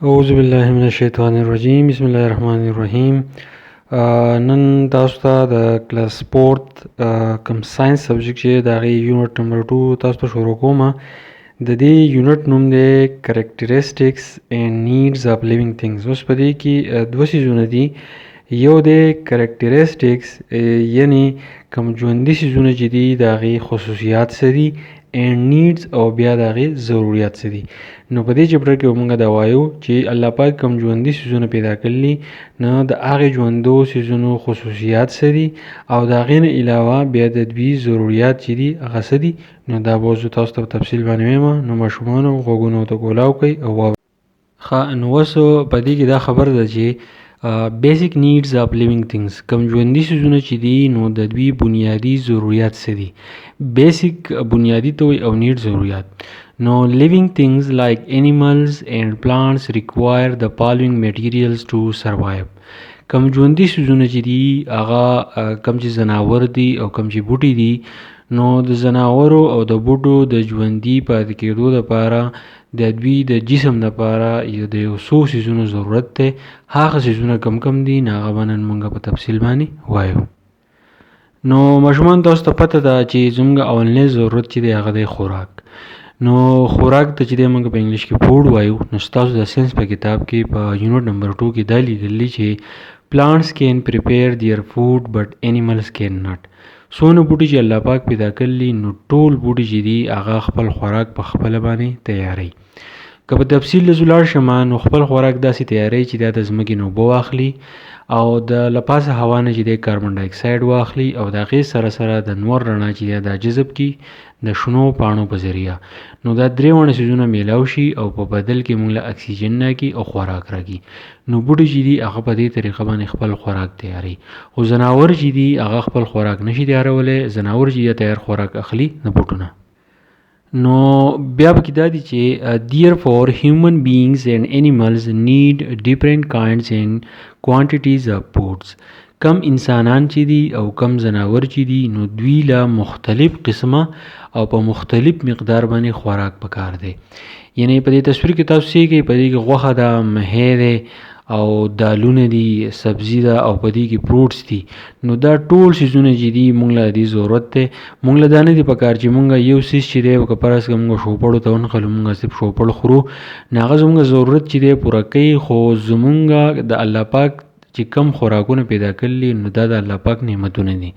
اعوذ بالله من الشیطان الرجیم بسم الله الرحمن الرحیم. نن تاسو ته د کلاس سپورت کم ساينس سبجیکټ چې د هغې یونټ نمبر 2 تاسو ته شروع کوم. د دې یونټ نوم دی کریکټریسټکس اینڈ نیډز اف لیوینګ تھنګز. اوس په دې کې دوه څیزونه دي. یو دی کریکټریسټکس یعنی کم ژوندي څیزونه چې دي د هغې خصوصیات څه دي، اینډ نیډز او بیا د هغې ضروریات څه دي. نو په دې چپټر کې به موږ دا وایو چې الله پاک کم ژوندي څیزونه پیدا کړلي، نو د هغې ژوندو څیزونو خصوصیات څه دي او د هغې نه علاوه بیا د دوی ضروریات چې دي هغه څه دي. نو دا موضوع تاسو ته په تفصیل باندې وایم. نو ماشومانو غوږونو ته کولاو کوئ او واورئ. نو اوس په دې کې دا خبره ده چې بیسیک نیډز اف لیوینګ تھنګز، کم ژوندي څیزونه چې دي نو د دوی بنیادي ضروریات څه دي. بیسیک بنیادي ته وایي او نیډ ضروریات. نو living things like animals and plants require the following materials to survive. کم ژوندي څیزونه چې دي هغه کم چې ځناور دي او کم چې بوټي دي، نو د ځناورو او د بوټو د ژوندي پاتې کېدو لپاره د دوی د جسم لپاره د یو څو څیزونو ضرورت دی. هغه څیزونه کم کم دي نو هغه به نن موږ په تفصیل باندې وایو. نو ماشومان تاسو ته پته ده چې زموږ اولنی ضرورت چې دی هغه دی خوراک. نو خوراک ته چې دی موږ په انګلیش کې فوډ وایو. نو ستاسو د ساینس په کتاب کې په یونټ نمبر 2 کې دا لیکلي چې plants can prepare their food but animals can not. څونه بوټي چې الله پاک پیدا کړلي نو ټول بوټي چې دي هغه خپل خوراک په خپله باندې تیاروي. که په تفصیل له ولاړ شم نو خپل خوراک داسې تیاروي چې دا د ځمکې نه اوبه واخلي او د لپاسه هوا نه چې دی کاربن ډای اکساید واخلي او د هغې سره سره د نور رڼا چې دی دا جذب کړي د شنو پاڼو په ذریعه. نو دا درې واړه څیزونه میلاو شي او په بدل کې موږ له اکسیجن راکړي او خوراک راکړي. نو بوټي چې دي هغه په دې طریقه باندې خپل خوراک تیاروي. خو ځناور چې دي هغه خپل خوراک نشي تیارولی. ځناور چې دی تیار خوراک اخلي د بوټو نه. نو بیا پکې دا دي چې therefore human beings and animals need different kinds and quantities of foods. کم انسانان چې دي او کم ځناور چې دي نو دوی له مختلف قسمه او په مختلف مقدار باندې خوراک پکار دی. یعنی په دې تصویر کې تاسو یې کې په دې کې غوښه ده، مهی دی او دالونه دي، سبزي ده او په دې کې فروټس دي. نو دا ټول څیزونه چې دي موږ له دې ضرورت دی. موږ له دا نه دي پکار چې موږ یو څیز چې دی که فرض کړه موږ شوپړو ته ونښلو موږ صرف شوپړ خورو، نو هغه زموږ ضرورت چې دی پوره کوي. خو زموږ د الله پاک چې کم خوراکونه پیدا کړلي نو دا د الله پاک نعمتونه دي.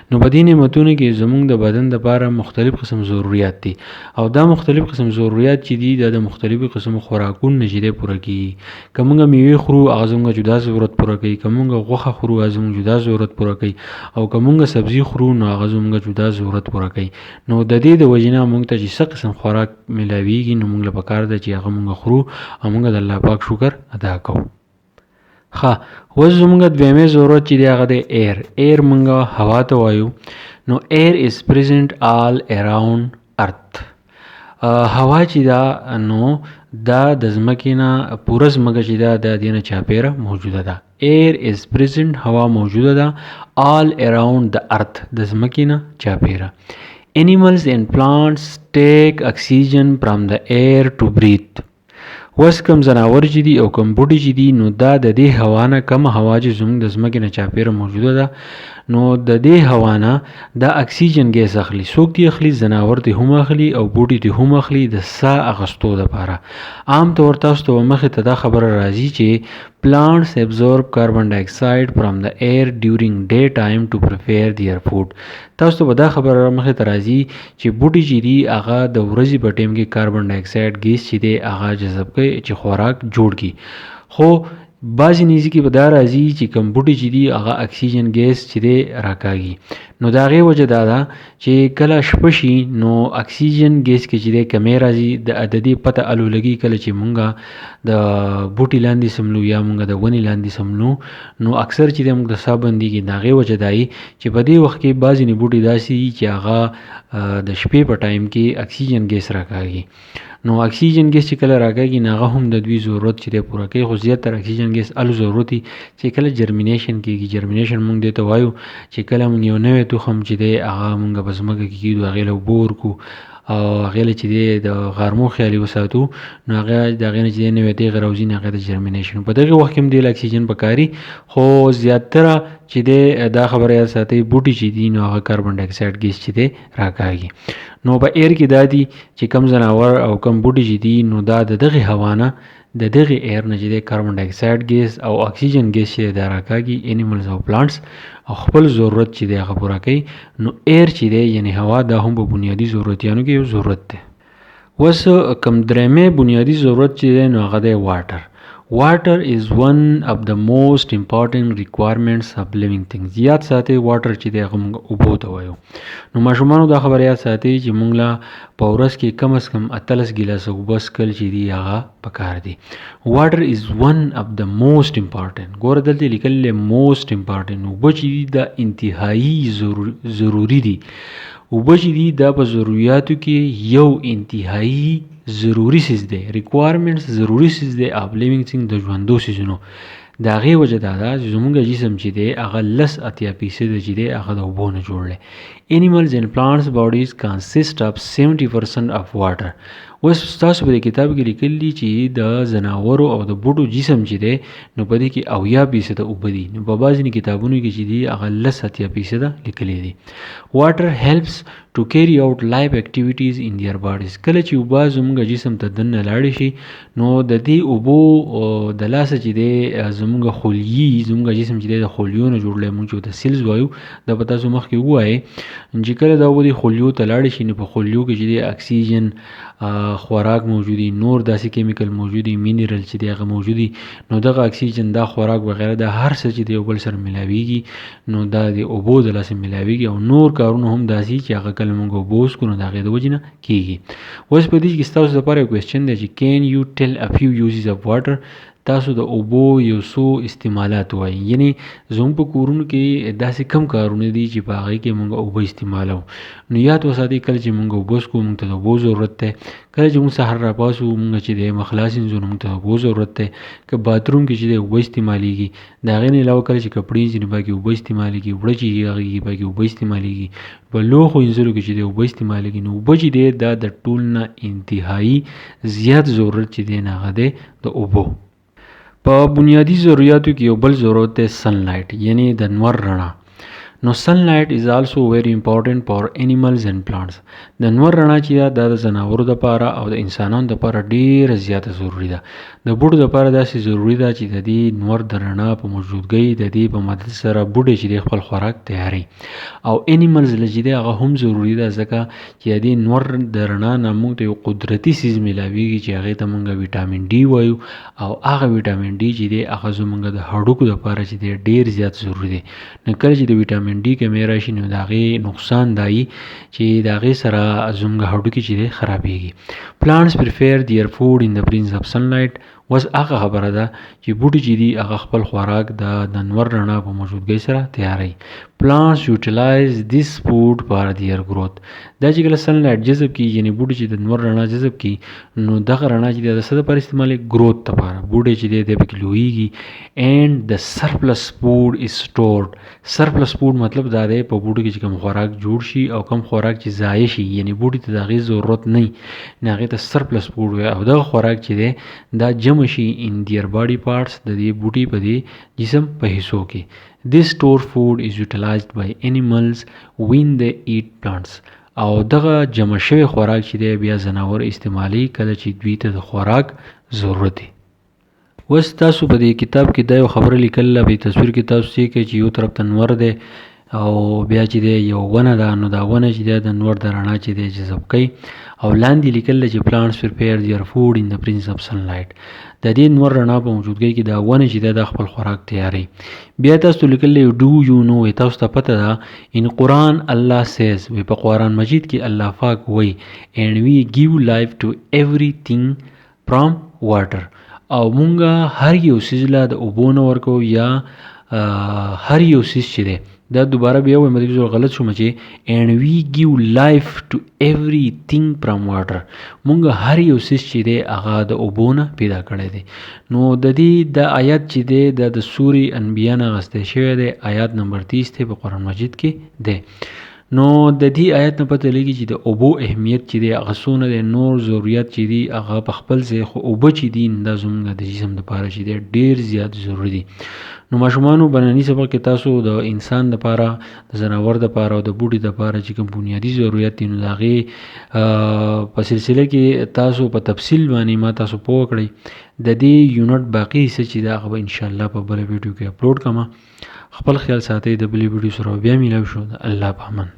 نو په دې نعمتونو کې زموږ د بدن لپاره مختلف قسم ضروریات دي او دا مختلف قسم ضروریات چې دي دا د مختلفو قسم خوراکونو نه چې دی پوره کېږي. که موږ میوې خورو هغه زموږ جدا ضرورت پوره کوي، که موږ غوښه خورو هغه زموږ جدا ضرورت پوره کوي، او که موږ سبزي خورو نو هغه زموږ جدا ضرورت پوره کوي. نو د دې د وجې نه موږ ته چې څه قسم خوراک میلاویږي نو موږ له پکار ده چې هغه موږ خورو او موږ د الله پاک شکر ادا کوو. اوس زموږ دویمې ضرورت چې دی هغه دی ایر. ایر موږ هوا ته وایو. نو ایر از پریزنٹ آل اراؤنډ ارث. هوا چې دا نو دا د ځمکې نه پوره ځمکه چې دا د دې نه چاپېره موجوده ده. ایر از پریزنٹ، هوا موجوده ده آل اراؤنډ د ارث، د ځمکې نه چاپېره. Animals and plants take oxygen from the air to breathe. اوس کم ځناور چې دي او کم بوټي چې دي نو دا د دې هوا نه کم هوا چې زموږ د ځمکې نه چاپېره موجوده ده نو د دې هوا نه دا اکسیجن ګیس اخلي. څوک دې اخلي؟ ځناور دې هم اخلي او بوټي دې هم اخلي د ساه اخیستو لپاره. عام طور تاسو ته مخې ته دا خبره راځي چې plants absorb carbon dioxide from the air during daytime to prepare their food. تاسو ته به دا خبره مخې ته راځي چې بوټي چې دي هغه د ورځې په ټیم کې کاربن ډای اکساید ګیس چې دی هغه جذب کوي چې خوراک جوړ کړي. خو بعضې نیزې کې به دا راځي چې کم بوټي چې دي هغه اکسیجن ګیس چې دی راکاږي. نو د هغې وجه دا ده چې کله شپه شي نو اکسیجن ګیس کې چې دی کمی راځي. د دې پته الو لګي کله چې مونږ د بوټي لاندې سملو یا مونږ د ونې لاندې سملو نو اکثر چې دی مونږ د ساه بندېږي. د هغې وجه دا چې په دې وخت کې بعضې بوټي داسې دي چې هغه د شپې په ټایم کې اکسیجن ګیس راکاږي. نو اکسیجن ګیس چې کله راکاږي نو هغه هم د دوی ضرورت چې دی پوره کوي. خو زیاتره اکسیجن ګیس الو ضرورت دي چې کله جرمینیشن کېږي. جرمینیشن مونږ دې ته وایو چې کله مونږ یو نوی تخم چې دی هغه مونږ په ځمکه کې کېږدو، هغې له اوبه ورکړو او هغې له چې دی د غرمو خیالي وساتو نو هغه د هغې نه چې دی نوی تیغ راوځي نو هغې ته جرمینیشن په دغې وخت کې هم دی له اکسیجن پکاري خو زیاتره چې دی دا خبره یاد ساتئ بوټي چې دي نو هغه کاربن ډای اکساید ګیس چې دی راکاږي نو په ایر کې دا دي چې کم ځناور او کم بوټي چې دي نو دا د دغې هوا نه د دغې ایر نه چې دی کاربن ډای اکساید ګیس او اکسیجن ګیس چې دا راکاږي انیملز او پلانټس او خپل ضرورت چې دی هغه پوره کوي نو ایر چې دی یعنی هوا دا هم په بنیادي ضرورتیانو کې یو ضرورت دی اوس کم درېمې بنیادي ضرورت چې دی نو هغه دی واټر Water is one of the most important requirements of living things. یاد ساتئ واټر چې دی هغه موږ اوبو ته وایو نو ماشومانو دا خبره یاد ساتئ چې موږ له په ورځ کې کم از کم 18 ګیلاسه اوبه څښل چې دي هغه پکار دي واټر از one of the most important ګوره دلته لیکل دی most important اوبه چې دي دا انتهایی ضروري دي اوبه چې دي دا په ضروریاتو کې یو انتهایی ضروری سیز دی ریکوایرمنټس ضروری سیز دی اف لیوینګ ثینګ د ژوندو سیزونو د هغې وجه دا ده چې زموږ جسم چې دی هغه 10-80% چې دی هغه د اوبو نه جوړ دی Animals and plants bodies consist of 70% of water. اوس تاسو په کتاب کې لیکلي چې د زناورو او د بوټو جسم چې دی نو په دې کې 80% اوبه دي نو په بعضې کتابونو کې چې دي هغه 10-80% لیکلي دي Water helps to carry out life activities in their bodies. کله چې اوبه زموږ جسم ته دننه لاړې شي نو د دې اوبو د لاسه چې دی زموږ خلیي زموږ جسم چې دی د خلیو نه جوړ دی موږ چې ورته سیلز وایو دا به تاسو مخکې ووایئ چې کله دا اوبه د خلیو ته لاړې شي نو په خلیو کې چې دی اکسیجن خوراک موجودي نور داسې کیمیکل موجودي مینرل چې دی هغه موجودي نو دغه اکسیجن دا خوراک وغیره دا هر څه چې دی یو بل سره ملاویږي نو دا د اوبو د لاسه ملاویږي او نور کارونه هم داسې چې هغه کله موږ اوبه وڅښو نو د هغې د وجې نه کېږي اوس په دې کې ستاسو دپاره یو کوېسچن دی چې can you tell a few uses of water تاسو د اوبو یو څو استعمالات وایي یعنی زموږ په کورونو کې داسې کم کارونه دي چې په هغې کې موږ اوبه استعمالوو نو یاد وساتئ کله چې موږ اوبه څښو موږ ته د اوبو ضرورت دی کله چې موږ سهار راپاسو موږ چې دی مخ لاس وینځو نو موږ ته د اوبو ضرورت دی که باتروم کې چې دی اوبه استعمالیږي د هغې نه علاوه کله چې کپړې وینځي نو پکې اوبه استعمالیږي وړه چې هغېږي پکې اوبه استعمالیږي په لوښو وینځلو کې چې دی اوبه استعمالیږي نو اوبه چې دی دا د ټول نه انتهایی زیات ضرورت چې دی نه هغه دی د اوبو په بنیادی ضرورتو کې یو بل ضرورت دی سنلایټ یعنی د نور رڼا نو سنلایټ از آلسو ویری امپورټنٹ فار انیملز اینڈ پلانټس د نور رڼا چې دا د زناورو دپاره او د انسانانو دپاره ډیره زیاته ضروري ده د بوټو دپاره داسې ضروري ده چې د دې نور د رڼا په موجودګۍ د دې په مدد سره بوټي چې د خپل خوراک تیاری او انیملز له چې دی هغه هم ضروري ده ځکه چې د دې نور د رڼا نه موږ ته یو قدرتي څیز میلاویږي چې هغې ته موږ ویټامین ډي وایو او هغه ویټامین ډي چې دی هغه زموږ د هډوکو دپاره چې دی ډیر زیات ضروري دی نو کله چې د ویټامین ډي کمی راشي نو د هغې نقصان دایي چې د هغې سره زموږ هډوکي چې دی خرابېږي پلانټس پریفیر دیئر فوډ ان د پرینس اف سنلایټ اوس هغه خبره ده چې بوټي چې دي هغه خپل خوراک د نور رڼا په موجودګۍ سره تیاروي پلانټس یوټیلایز دیس فوډ فار دیئر گروث دا چې کله سنلایټ جذب کړي یعنی بوټي چې د نور رڼا جذب کړي نو دغه رڼا چې د څه دپاره استعمالوي ګروث دپاره بوټي چې دی دی پکې لویږي اینډ د سرپلس فوډ از سټورډ سرپلس فوډ مطلب دا دی په بوټي کې چې کوم خوراک جوړ شي او کوم خوراک چې ضایع شي یعنی بوټي ته د هغې ضرورت نه وي نو هغې ته سرپلس فوډ وایي او دغه خوراک چې دی دا جمع شي in their body parts د دې بوټي په دې جسم په حصو کې this stored food is utilized by animals when they eat plants او دغه جمع شوی خوراک چې دی بیا زناور استعمالي کله چې دوی ته د خوراک ضرورت دی اوس تاسو په دې کتاب کې دا یو خبره لیکله په تصویر کې تاسو چې یو طرف ته نور دی او بیا چې دی یو ونه ده نو دا ونه چې دی د نور د رڼا چې دی جذب کوي او لاندې لیکل چې پلانټس پریپیر دیئر فوډ ان د پرینس اف سنلایټ د دې نور رڼا په موجودګۍ کې دا ونه چې دی د خپل خوراک تیاری بیا تاسو لیکل ډو یو نو تاسو ته پته ده ان قرآن الله سیز وی په قرآن مجید کې الله پاک وی and we give life to everything from water او مونږه هر یو څیز له د اوبو نه ورکو یا هر یو څیز چې دی دا دوباره بیا وایم د دې غلط شوم چې and we give life to everything from water مونږ هر یو څیز چې دی هغه د اوبو نه پیدا کړی دی نو د دې د آیات چې دی د سورې انبیا نه اخیستی شوی دی آیات نمبر 30 دی په قرآن مجید کې دی نو د دې آیت نه پته لګي چې د اوبو اهمیت چې دی هغه څونه دی، نور ضرورت چې دي هغه په خپل ځای، خو اوبه چې دي دا زموږ د جسم لپاره چې دی ډېر زیات ضروري دي. نو ماشومانو بناني سبق کې تاسو د انسان لپاره، د ځناور لپاره او د بوټي لپاره چې کوم بنیادي ضرورت دي نو د هغې په سلسله کې تاسو په تفصیل باندې ما تاسو پوه کړئ. د دې یونټ باقي حصه چې دا هغه به انشاءالله په بله ویډیو کې اپلوډ کړم. خپل خیال ساتئ. د بلې ویډیو سره بیا میلاو شو. د الله په امان.